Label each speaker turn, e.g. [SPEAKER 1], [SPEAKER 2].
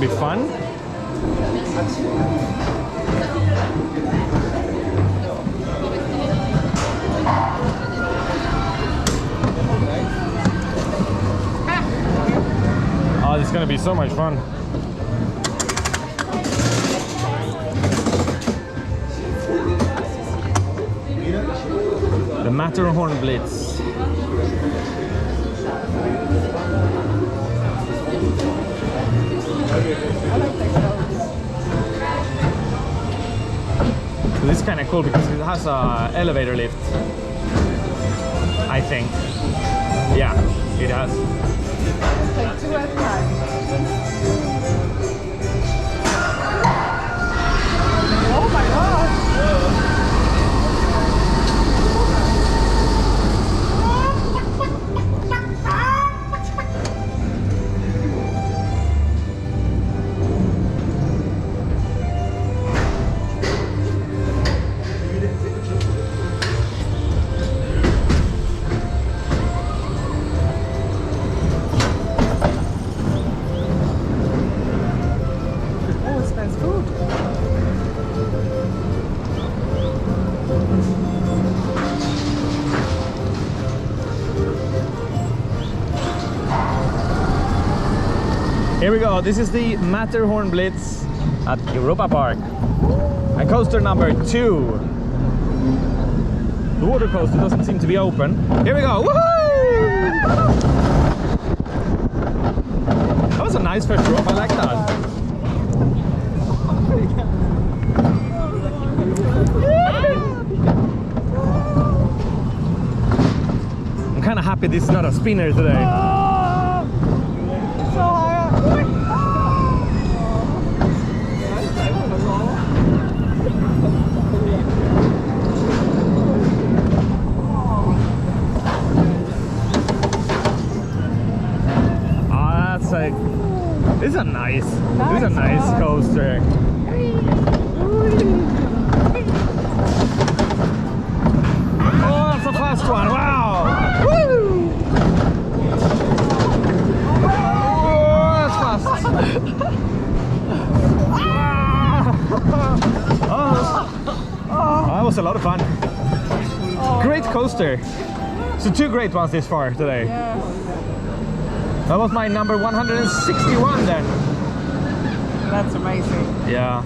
[SPEAKER 1] be fun. Oh, this is gonna be so much fun. The Matterhorn Blitz. So this is kind of cool because it has a elevator lift, I think. Yeah, it has.
[SPEAKER 2] Take 2 at a time. Oh my gosh!
[SPEAKER 1] Here we go, this is the Matterhorn Blitz at Europa Park. And coaster number 2. The water coaster doesn't seem to be open. Here we go, woohoo! That was a nice first drop, I like that. I'm kind of happy this is not a spinner today. This is a nice coaster. Oh, that's a fast one! Wow! Woo! Oh, that's fast! Oh, that was a lot of fun. Great coaster. So 2 great ones this far today.
[SPEAKER 2] Yes.
[SPEAKER 1] That was my number 161 then.
[SPEAKER 2] That's amazing.
[SPEAKER 1] Yeah.